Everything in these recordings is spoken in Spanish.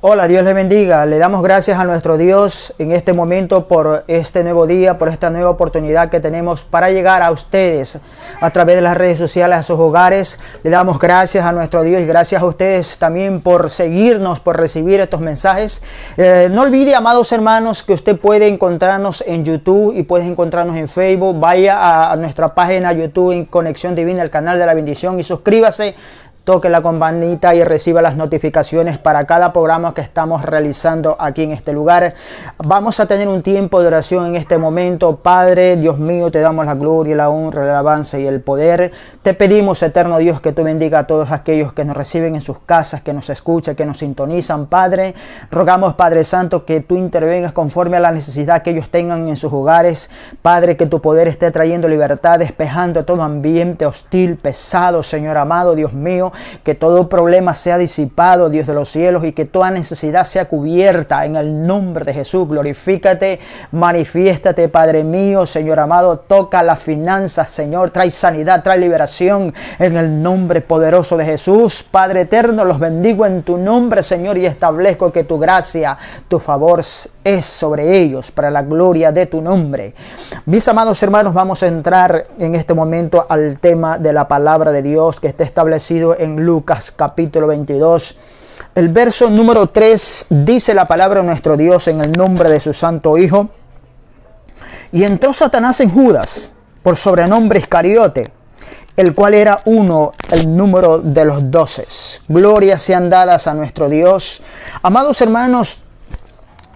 Hola, Dios le bendiga. Le damos gracias a nuestro Dios en este momento por este nuevo día, por esta nueva oportunidad que tenemos para llegar a ustedes a través de las redes sociales, a sus hogares. Le damos gracias a nuestro Dios y gracias a ustedes también por seguirnos, por recibir estos mensajes. No olvide, amados hermanos, que usted puede encontrarnos en YouTube y puede encontrarnos en Facebook. Vaya a nuestra página YouTube en Conexión Divina, el canal de la bendición, y suscríbase. Toque la campanita y reciba las notificaciones para cada programa que estamos realizando aquí en este lugar. Vamos a tener un tiempo de oración en este momento. Padre, Dios mío, te damos la gloria, la honra, la alabanza y el poder. Te pedimos, eterno Dios, que tú bendiga a todos aquellos que nos reciben en sus casas, que nos escuchan, que nos sintonizan. Padre, rogamos, Padre Santo, que tú intervengas conforme a la necesidad que ellos tengan en sus hogares. Padre, que tu poder esté trayendo libertad, despejando todo ambiente hostil, pesado, Señor amado, Dios mío. Que todo problema sea disipado, Dios de los cielos, y que toda necesidad sea cubierta en el nombre de Jesús. Glorifícate, manifiéstate, Padre mío, Señor amado. Toca las finanzas, Señor. Trae sanidad, trae liberación en el nombre poderoso de Jesús. Padre eterno, los bendigo en tu nombre, Señor, y establezco que tu gracia, tu favor es sobre ellos para la gloria de tu nombre. Mis amados hermanos, vamos a entrar en este momento al tema de la palabra de Dios que está establecido en Lucas capítulo 22. El verso número 3 dice la palabra de nuestro Dios en el nombre de su santo Hijo. Y entró Satanás en Judas, por sobrenombre Iscariote, el cual era el número de los 12. Glorias sean dadas a nuestro Dios. Amados hermanos,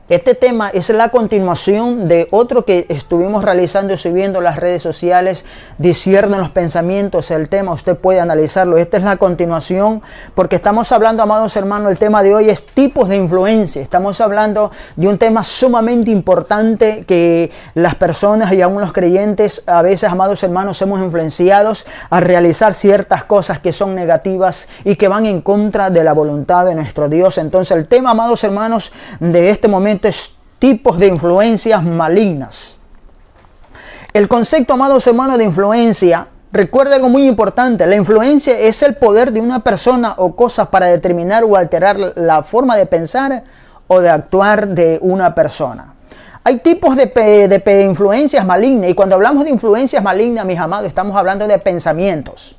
este tema es la continuación de otro que estuvimos realizando y subiendo en las redes sociales, disciernen los pensamientos. El tema usted puede analizarlo. Esta es la continuación porque estamos hablando, amados hermanos, el tema de hoy es tipos de influencia. Estamos hablando de un tema sumamente importante que las personas y aún los creyentes a veces, amados hermanos, somos influenciados a realizar ciertas cosas que son negativas y que van en contra de la voluntad de nuestro Dios. Entonces el tema, amados hermanos, de este momento es tipos de influencias malignas. El concepto, amados hermanos, de influencia, recuerda algo muy importante. La influencia es el poder de una persona o cosas para determinar o alterar la forma de pensar o de actuar de una persona. Hay tipos de influencias malignas, y cuando hablamos de influencias malignas, mis amados, estamos hablando de pensamientos.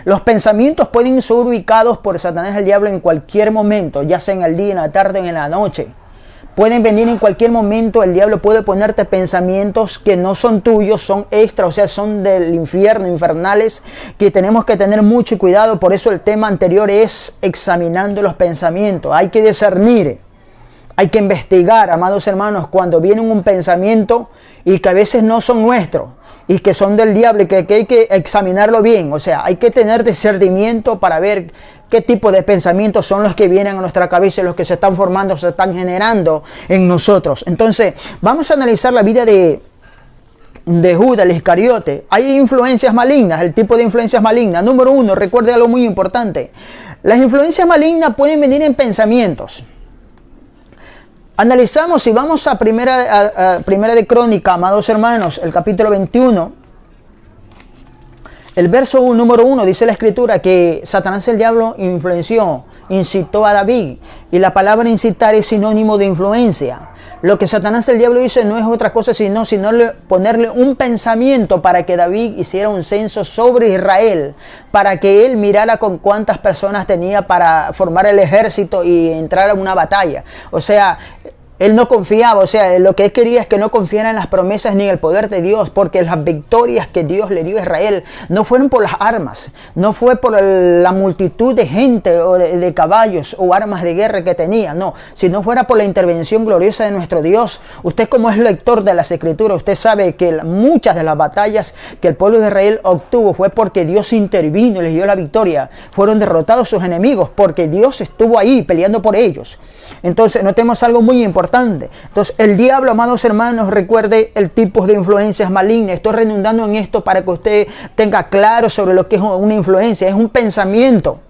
Los pensamientos pueden ser ubicados por Satanás, el diablo, en cualquier momento, ya sea en el día, en la tarde o en la noche. Pueden venir en cualquier momento. El diablo puede ponerte pensamientos que no son tuyos, son extra, o sea, son del infierno, infernales, que tenemos que tener mucho cuidado. Por eso el tema anterior es examinando los pensamientos. Hay que discernir, hay que investigar, amados hermanos, cuando viene un pensamiento y que a veces no son nuestros y que son del diablo, y que hay que examinarlo bien. O sea, hay que tener discernimiento para ver qué tipo de pensamientos son los que vienen a nuestra cabeza y los que se están formando, se están generando en nosotros. Entonces, vamos a analizar la vida de Judas el Iscariote. Hay influencias malignas, el tipo de influencias malignas. Número 1, recuerde algo muy importante. Las influencias malignas pueden venir en pensamientos. Analizamos y vamos a primera de Crónica, amados hermanos, el capítulo 21. El verso número 1 dice la escritura que Satanás el diablo incitó a David. Y la palabra incitar es sinónimo de influencia. Lo que Satanás el diablo hizo no es otra cosa sino ponerle un pensamiento para que David hiciera un censo sobre Israel, para que él mirara con cuántas personas tenía para formar el ejército y entrar a una batalla. O sea, él no confiaba, o sea, lo que él quería es que no confiara en las promesas ni en el poder de Dios, porque las victorias que Dios le dio a Israel no fueron por las armas, no fue por la multitud de gente o de caballos o armas de guerra que tenía, no, sino fuera por la intervención gloriosa de nuestro Dios. Usted, como es lector de las Escrituras, usted sabe que muchas de las batallas que el pueblo de Israel obtuvo fue porque Dios intervino y les dio la victoria. Fueron derrotados sus enemigos porque Dios estuvo ahí peleando por ellos. Entonces, notemos algo muy importante. Entonces, el diablo, amados hermanos, recuerde el tipo de influencias malignas. Estoy redundando en esto para que usted tenga claro sobre lo que es una influencia. Es un pensamiento.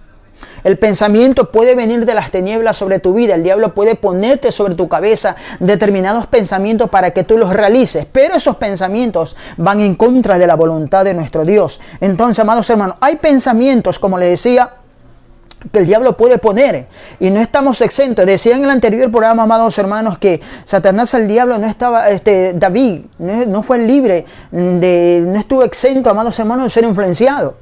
El pensamiento puede venir de las tinieblas sobre tu vida. El diablo puede ponerte sobre tu cabeza determinados pensamientos para que tú los realices. Pero esos pensamientos van en contra de la voluntad de nuestro Dios. Entonces, amados hermanos, hay pensamientos, como les decía, que el diablo puede poner, y no estamos exentos. Decía en el anterior programa, amados hermanos, que Satanás, el diablo, no estaba, David no fue libre, no estuvo exento, amados hermanos, de ser influenciado.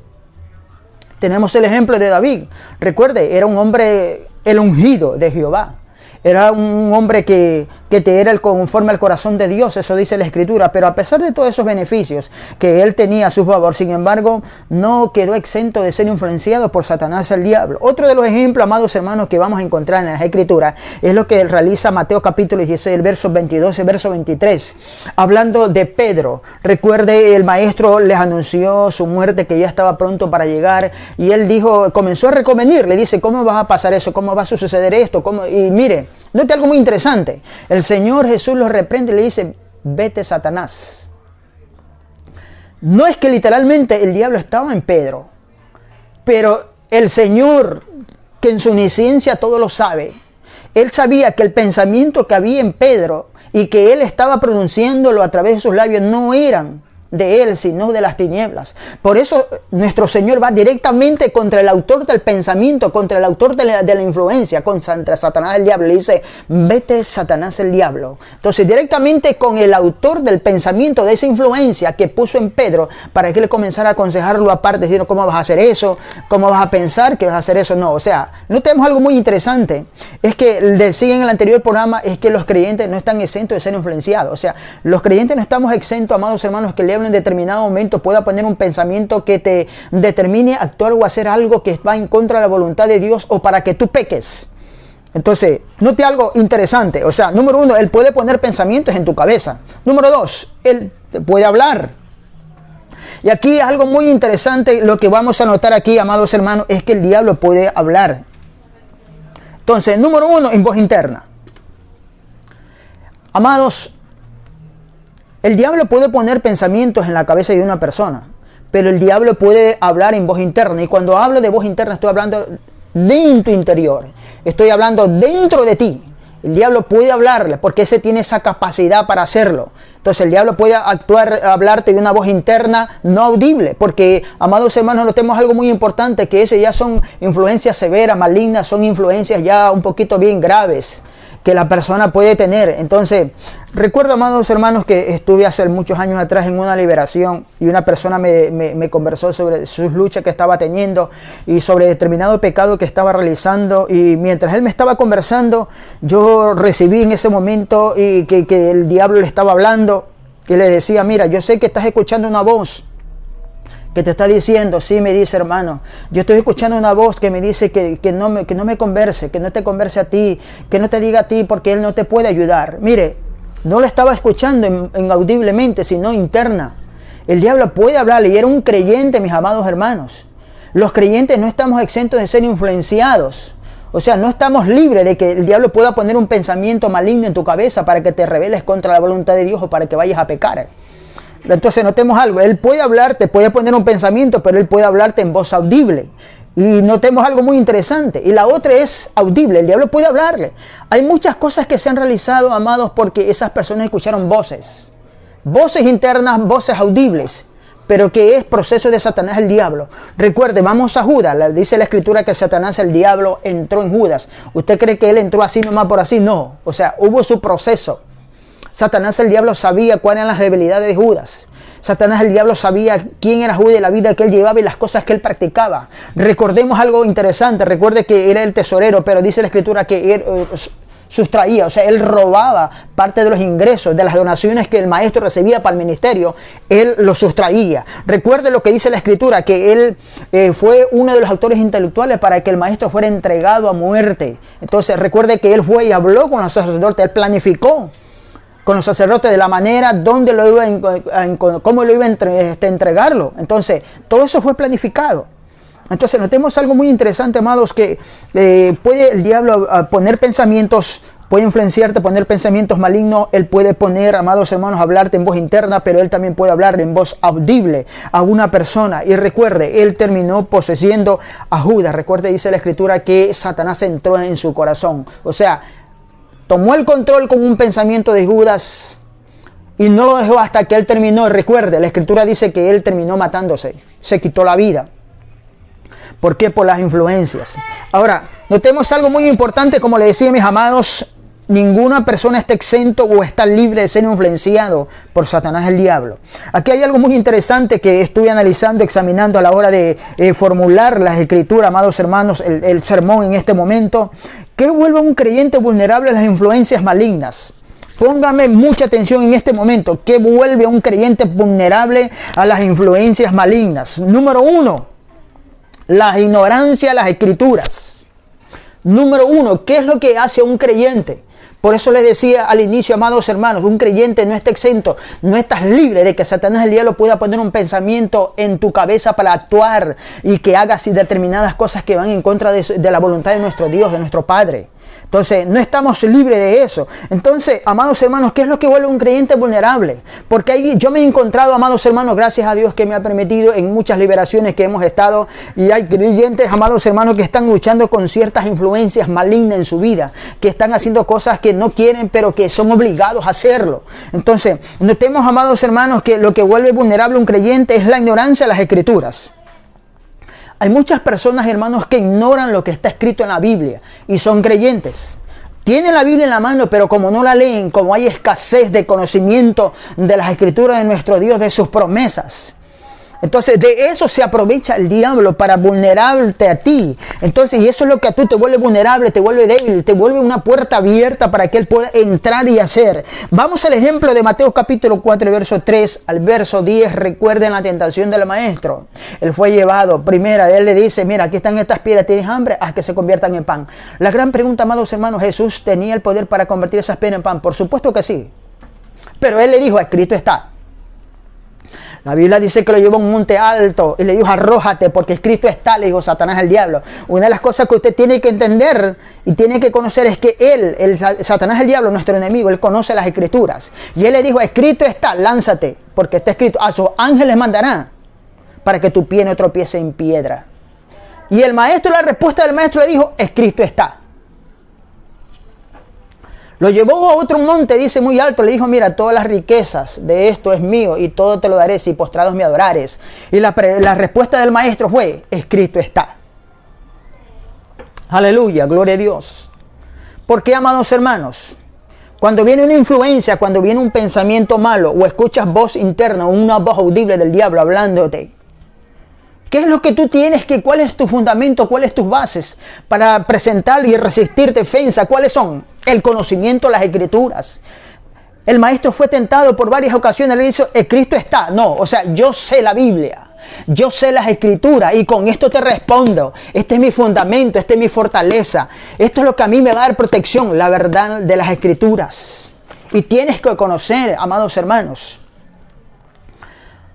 Tenemos el ejemplo de David. Recuerde, era un hombre, el ungido de Jehová. Era un hombre que te era conforme al corazón de Dios, eso dice la Escritura. Pero a pesar de todos esos beneficios que él tenía a su favor, sin embargo, no quedó exento de ser influenciado por Satanás, el diablo. Otro de los ejemplos, amados hermanos, que vamos a encontrar en las Escrituras es lo que realiza Mateo capítulo 16, el verso 22 y verso 23. Hablando de Pedro, recuerde, el maestro les anunció su muerte, que ya estaba pronto para llegar, y él dijo, comenzó a recomendar, le dice, ¿cómo va a pasar eso? ¿Cómo va a suceder esto? Y mire, note algo muy interesante. El Señor Jesús los reprende y le dice, vete, Satanás. No es que literalmente el diablo estaba en Pedro, pero el Señor, que en su omnisciencia todo lo sabe, él sabía que el pensamiento que había en Pedro y que él estaba pronunciándolo a través de sus labios no eran de él, sino de las tinieblas. Por eso nuestro Señor va directamente contra el autor del pensamiento, contra el autor de la influencia, contra Satanás el diablo. Le dice, vete, Satanás el diablo. Entonces directamente con el autor del pensamiento, de esa influencia que puso en Pedro, para que él comenzara a aconsejarlo aparte, diciendo, ¿cómo vas a hacer eso? ¿Cómo vas a pensar que vas a hacer eso? No, o sea, no tenemos algo muy interesante. Es que decía en el anterior programa, es que los creyentes no están exentos de ser influenciados. O sea, los creyentes no estamos exentos, amados hermanos, que le hablen en determinado momento pueda poner un pensamiento que te determine a actuar o hacer algo que va en contra de la voluntad de Dios, o para que tú peques. Entonces, note algo interesante. O sea, número uno, él puede poner pensamientos en tu cabeza. Número dos, él te puede hablar. Y aquí algo muy interesante, lo que vamos a notar aquí, amados hermanos, es que el diablo puede hablar. Entonces, número uno, en voz interna. Amados, el diablo puede poner pensamientos en la cabeza de una persona, pero el diablo puede hablar en voz interna. Y cuando hablo de voz interna, estoy hablando de tu interior. Estoy hablando dentro de ti. El diablo puede hablarle porque ese tiene esa capacidad para hacerlo. Entonces el diablo puede hablarte de una voz interna no audible, porque, amados hermanos, notemos algo muy importante, que ese ya son influencias severas, malignas, son influencias ya un poquito bien graves que la persona puede tener. Entonces, recuerdo, amados hermanos, que estuve hace muchos años atrás en una liberación y una persona me conversó sobre sus luchas que estaba teniendo y sobre determinado pecado que estaba realizando, y mientras él me estaba conversando, yo recibí en ese momento y que el diablo le estaba hablando y le decía, mira, yo sé que estás escuchando una voz que te está diciendo, sí, me dice, hermano, yo estoy escuchando una voz que me dice que no me converse, que no te converse a ti, que no te diga a ti, porque él no te puede ayudar. Mire, no lo estaba escuchando inaudiblemente, sino interna. El diablo puede hablarle, y era un creyente, mis amados hermanos. Los creyentes no estamos exentos de ser influenciados. O sea, no estamos libres de que el diablo pueda poner un pensamiento maligno en tu cabeza para que te rebeles contra la voluntad de Dios o para que vayas a pecar. Entonces notemos algo, él puede hablarte, puede poner un pensamiento, pero él puede hablarte en voz audible. Y notemos algo muy interesante. Y la otra es audible, el diablo puede hablarle. Hay muchas cosas que se han realizado, amados, porque esas personas escucharon voces. Voces internas, voces audibles. Pero que es proceso de Satanás el diablo. Recuerde, vamos a Judas, dice la Escritura que Satanás el diablo entró en Judas. ¿Usted cree que él entró así nomás por así? No, o sea, hubo su proceso. Satanás el diablo sabía cuáles eran las debilidades de Judas. Satanás el diablo sabía quién era Judas y la vida que él llevaba y las cosas que él practicaba. Recordemos algo interesante. Recuerde que era el tesorero, pero dice la Escritura que él sustraía, o sea, él robaba parte de los ingresos, de las donaciones que el maestro recibía para el ministerio, él lo sustraía. Recuerde lo que dice la Escritura, que él fue uno de los autores intelectuales para que el maestro fuera entregado a muerte. Entonces recuerde que él fue y habló con los sacerdotes, él planificó con los sacerdotes de la manera donde lo iba cómo lo iba a entregarlo. Entonces, todo eso fue planificado. Entonces, notemos algo muy interesante, amados, que puede el diablo poner pensamientos, puede influenciarte, poner pensamientos malignos. Él puede poner, amados hermanos, hablarte en voz interna, pero él también puede hablar en voz audible a una persona. Y recuerde, él terminó poseyendo a Judas. Recuerde, dice la Escritura que Satanás entró en su corazón. O sea, tomó el control con un pensamiento de Judas y no lo dejó hasta que él terminó. Recuerde, la Escritura dice que él terminó matándose, se quitó la vida. ¿Por qué? Por las influencias. Ahora, notemos algo muy importante, como le decía, mis amados. Ninguna persona está exento o está libre de ser influenciado por Satanás el diablo. Aquí hay algo muy interesante que estuve analizando, examinando a la hora de formular las escrituras, amados hermanos, el sermón en este momento. ¿Qué vuelve a un creyente vulnerable a las influencias malignas? Póngame mucha atención en este momento. ¿Qué vuelve a un creyente vulnerable a las influencias malignas? Número 1, la ignorancia de las escrituras. Número 1, ¿qué es lo que hace a un creyente? Por eso les decía al inicio, amados hermanos, un creyente no está exento, no estás libre de que Satanás el diablo pueda poner un pensamiento en tu cabeza para actuar y que hagas determinadas cosas que van en contra de la voluntad de nuestro Dios, de nuestro Padre. Entonces, no estamos libres de eso. Entonces, amados hermanos, ¿qué es lo que vuelve a un creyente vulnerable? Porque ahí yo me he encontrado, amados hermanos, gracias a Dios que me ha permitido en muchas liberaciones que hemos estado, y hay creyentes, amados hermanos, que están luchando con ciertas influencias malignas en su vida, que están haciendo cosas que no quieren, pero que son obligados a hacerlo. Entonces, notemos, amados hermanos, que lo que vuelve vulnerable a un creyente es la ignorancia de las escrituras. Hay muchas personas, hermanos, que ignoran lo que está escrito en la Biblia y son creyentes. Tienen la Biblia en la mano, pero como no la leen, como hay escasez de conocimiento de las escrituras de nuestro Dios, de sus promesas. Entonces, de eso se aprovecha el diablo para vulnerarte a ti. Entonces, y eso es lo que a tú te vuelve vulnerable, te vuelve débil, te vuelve una puerta abierta para que él pueda entrar y hacer. Vamos al ejemplo de Mateo capítulo 4, verso 3 al verso 10. Recuerden la tentación del maestro. Él fue llevado, primera, él le dice, mira, aquí están estas piedras, ¿tienes hambre? Haz que se conviertan en pan. La gran pregunta, amados hermanos, ¿Jesús tenía el poder para convertir esas piedras en pan? Por supuesto que sí. Pero él le dijo, escrito está. La Biblia dice que lo llevó a un monte alto y le dijo, arrójate, porque escrito está, le dijo Satanás al diablo. Una de las cosas que usted tiene que entender y tiene que conocer es que Satanás el diablo, nuestro enemigo, él conoce las escrituras. Y él le dijo, escrito está, lánzate, porque está escrito, a sus ángeles mandará para que tu pie no tropiece en piedra. Y el maestro, la respuesta del maestro le dijo, escrito está. Lo llevó a otro monte, dice, muy alto, le dijo, mira, todas las riquezas de esto es mío y todo te lo daré si postrados me adorares. Y la respuesta del maestro fue, escrito está. Aleluya, gloria a Dios. ¿Por qué, amados hermanos? Cuando viene una influencia, cuando viene un pensamiento malo o escuchas voz interna, una voz audible del diablo hablándote, ¿qué es lo que tú tienes? ¿Cuál es tu fundamento? ¿Cuáles tus bases para presentar y resistir defensa? ¿Cuáles son? El conocimiento de las escrituras. El maestro fue tentado por varias ocasiones. Le dijo, Cristo está. No, o sea, yo sé la Biblia. Yo sé las escrituras y con esto te respondo. Este es mi fundamento, esta es mi fortaleza. Esto es lo que a mí me va a dar protección, la verdad de las escrituras. Y tienes que conocer, amados hermanos.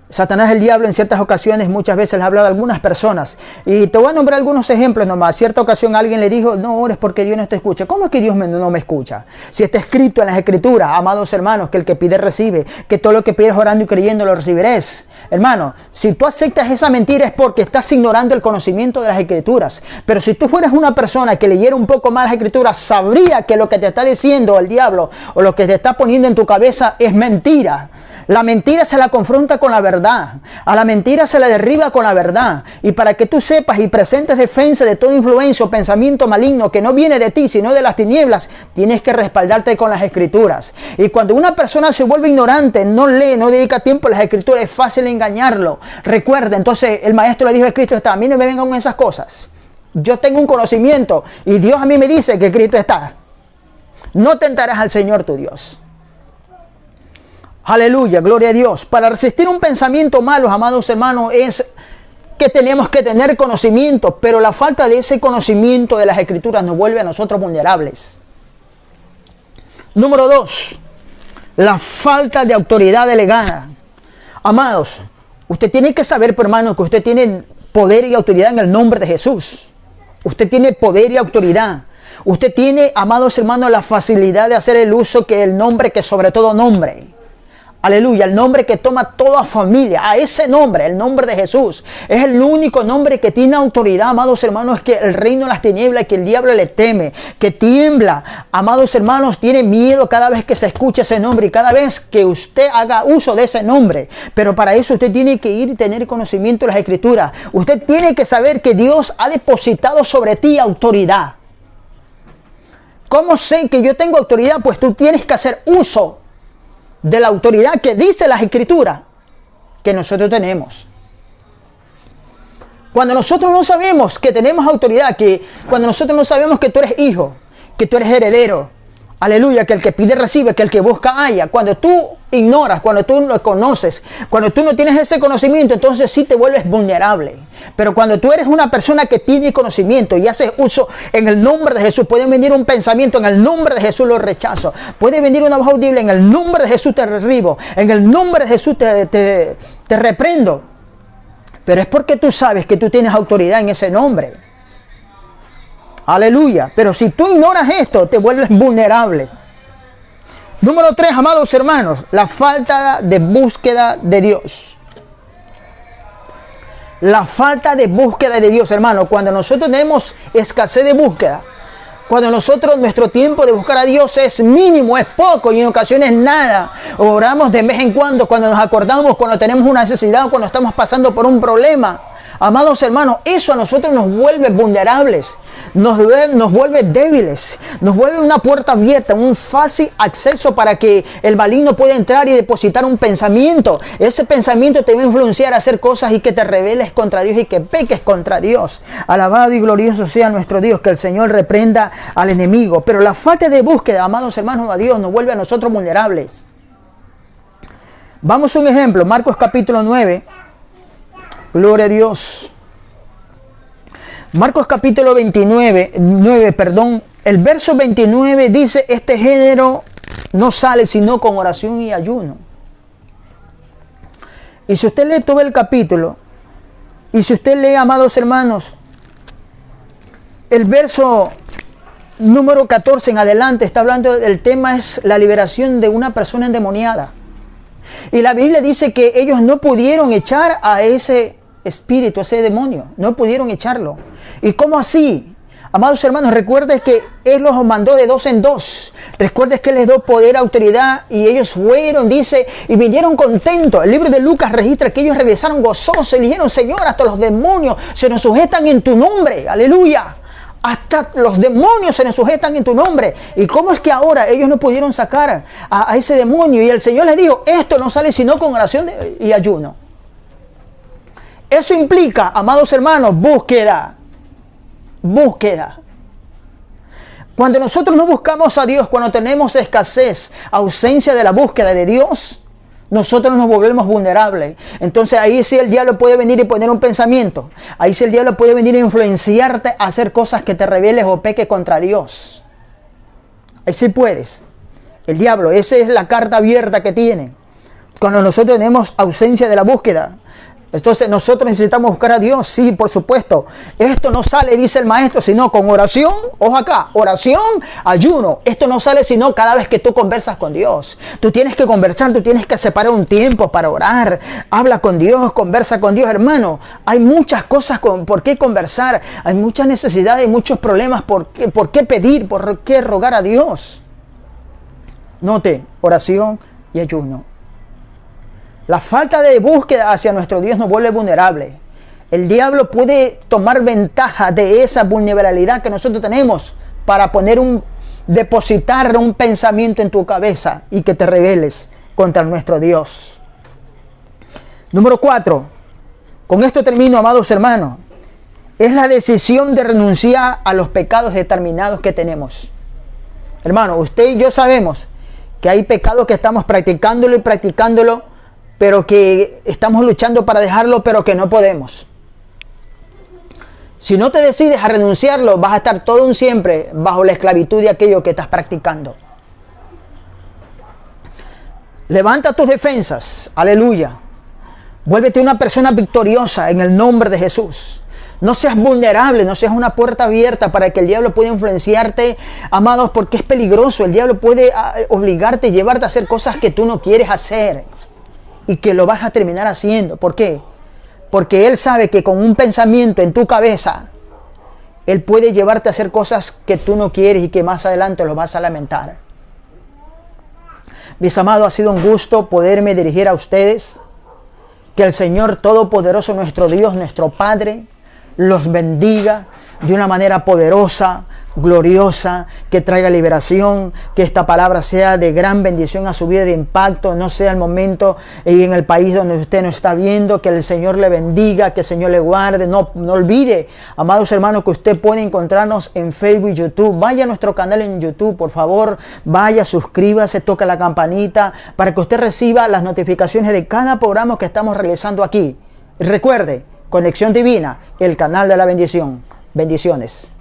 Satanás el diablo en ciertas ocasiones muchas veces les ha hablado a algunas personas. Y te voy a nombrar algunos ejemplos nomás. Cierta ocasión alguien le dijo, no ores porque Dios no te escucha. ¿Cómo es que Dios no me escucha? Si está escrito en las escrituras, amados hermanos, que el que pide recibe, que todo lo que pides orando y creyendo lo recibiréis. Hermano, si tú aceptas esa mentira es porque estás ignorando el conocimiento de las escrituras. Pero si tú fueras una persona que leyera un poco más las escrituras, sabría que lo que te está diciendo el diablo o lo que te está poniendo en tu cabeza es mentira. La mentira se la confronta con la verdad. A la mentira se la derriba con la verdad. Y para que tú sepas y presentes defensa de toda influencia o pensamiento maligno que no viene de ti, sino de las tinieblas, tienes que respaldarte con las escrituras. Y cuando una persona se vuelve ignorante, no lee, no dedica tiempo a las escrituras, es fácil engañarlo. Recuerda, entonces el maestro le dijo a Cristo está, a mí no me vengan con esas cosas. Yo tengo un conocimiento y Dios a mí me dice que Cristo está. No tentarás al Señor tu Dios. Aleluya, gloria a Dios. Para resistir un pensamiento malo, amados hermanos, es que tenemos que tener conocimiento, pero la falta de ese conocimiento de las escrituras nos vuelve a nosotros vulnerables. Número 2, la falta de autoridad delegada. Amados, usted tiene que saber, hermano, que usted tiene poder y autoridad en el nombre de Jesús. Usted tiene poder y autoridad. Usted tiene, amados hermanos, la facilidad de hacer el uso que el nombre, que sobre todo nombre. Aleluya, el nombre que toma toda familia, a ese nombre, el nombre de Jesús. Es el único nombre que tiene autoridad, amados hermanos, que el reino de las tinieblas, que el diablo le teme, que tiembla. Amados hermanos, tiene miedo cada vez que se escucha ese nombre y cada vez que usted haga uso de ese nombre. Pero para eso usted tiene que ir y tener conocimiento de las Escrituras. Usted tiene que saber que Dios ha depositado sobre ti autoridad. ¿Cómo sé que yo tengo autoridad? Pues tú tienes que hacer uso de la autoridad que dice las Escrituras que nosotros tenemos. Cuando nosotros no sabemos que tenemos autoridad, cuando nosotros no sabemos que tú eres hijo, que tú eres heredero, aleluya, que el que pide recibe, que el que busca halla. Cuando tú ignoras, cuando tú no conoces, cuando tú no tienes ese conocimiento, entonces sí te vuelves vulnerable. Pero cuando tú eres una persona que tiene conocimiento y haces uso en el nombre de Jesús, puede venir un pensamiento, en el nombre de Jesús lo rechazo. Puede venir una voz audible, en el nombre de Jesús te derribo, en el nombre de Jesús te reprendo. Pero es porque tú sabes que tú tienes autoridad en ese nombre. Aleluya. Pero si tú ignoras esto, te vuelves vulnerable. Número 3, amados hermanos, la falta de búsqueda de Dios. La falta de búsqueda de Dios, hermano. Cuando nosotros tenemos escasez de búsqueda, cuando nuestro tiempo de buscar a Dios es mínimo, es poco y en ocasiones nada. Oramos de vez en cuando nos acordamos, cuando tenemos una necesidad, cuando estamos pasando por un problema. Amados hermanos, eso a nosotros nos vuelve vulnerables, nos vuelve débiles, nos vuelve una puerta abierta, un fácil acceso para que el maligno pueda entrar y depositar un pensamiento. Ese pensamiento te va a influenciar a hacer cosas y que te rebeles contra Dios y que peques contra Dios. Alabado y glorioso sea nuestro Dios, que el Señor reprenda al enemigo. Pero la falta de búsqueda, amados hermanos, a Dios nos vuelve a nosotros vulnerables. Vamos a un ejemplo, Marcos capítulo 9. Gloria a Dios. Marcos capítulo 9, el verso 29 dice: este género no sale sino con oración y ayuno. Y si usted lee todo el capítulo, y si usted lee, amados hermanos, el verso número 14 en adelante, está hablando del tema, es la liberación de una persona endemoniada. Y la Biblia dice que ellos no pudieron echar a ese espíritu, ese demonio, no pudieron echarlo. ¿Y cómo así? Amados hermanos, recuerden que Él los mandó de 2 en 2. Recuerden que Él les dio poder, autoridad, y ellos fueron, dice, y vinieron contentos. El libro de Lucas registra que ellos regresaron gozosos y dijeron: Señor, hasta los demonios se nos sujetan en tu nombre. Aleluya. Hasta los demonios se nos sujetan en tu nombre. ¿Y cómo es que ahora ellos no pudieron sacar a ese demonio? Y el Señor les dijo: esto no sale sino con oración y ayuno. Eso implica, amados hermanos, búsqueda. Búsqueda. Cuando nosotros no buscamos a Dios, cuando tenemos escasez, ausencia de la búsqueda de Dios, nosotros nos volvemos vulnerables. Entonces ahí sí el diablo puede venir y poner un pensamiento. Ahí sí el diablo puede venir a influenciarte a hacer cosas que te rebeles o peques contra Dios. Ahí sí puedes. El diablo, esa es la carta abierta que tiene. Cuando nosotros tenemos ausencia de la búsqueda. Entonces nosotros necesitamos buscar a Dios, sí, por supuesto. Esto no sale, dice el maestro, sino con oración. Ojo acá, oración, ayuno. Esto no sale sino cada vez que tú conversas con Dios. Tú tienes que conversar, tú tienes que separar un tiempo para orar. Habla con Dios, conversa con Dios, hermano. Hay muchas cosas por qué conversar. Hay muchas necesidades, muchos problemas por qué pedir, por qué rogar a Dios. Note, oración y ayuno. La falta de búsqueda hacia nuestro Dios nos vuelve vulnerables. El diablo puede tomar ventaja de esa vulnerabilidad que nosotros tenemos para depositar un pensamiento en tu cabeza y que te rebeles contra nuestro Dios. Número 4. Con esto termino, amados hermanos. Es la decisión de renunciar a los pecados determinados que tenemos. Hermano, usted y yo sabemos que hay pecados que estamos practicándolo, pero que estamos luchando para dejarlo, pero que no podemos. Si no te decides a renunciarlo, vas a estar todo un siempre bajo la esclavitud de aquello que estás practicando. Levanta tus defensas, aleluya. Vuélvete una persona victoriosa en el nombre de Jesús. No seas vulnerable, no seas una puerta abierta para que el diablo pueda influenciarte, amados, porque es peligroso. El diablo puede obligarte, llevarte a hacer cosas que tú no quieres hacer y que lo vas a terminar haciendo. ¿Por qué? Porque él sabe que con un pensamiento en tu cabeza, él puede llevarte a hacer cosas que tú no quieres y que más adelante lo vas a lamentar. Mis amados, ha sido un gusto poderme dirigir a ustedes. Que el Señor Todopoderoso, nuestro Dios, nuestro Padre, los bendiga de una manera poderosa, gloriosa, que traiga liberación, que esta palabra sea de gran bendición a su vida, de impacto, no sea el momento y en el país donde usted no está viendo, que el Señor le bendiga, que el Señor le guarde. No olvide, amados hermanos, que usted puede encontrarnos en Facebook y YouTube. Vaya a nuestro canal en YouTube, por favor, vaya, suscríbase, toca la campanita para que usted reciba las notificaciones de cada programa que estamos realizando aquí. Y recuerde, Conexión Divina, el canal de la bendición. Bendiciones.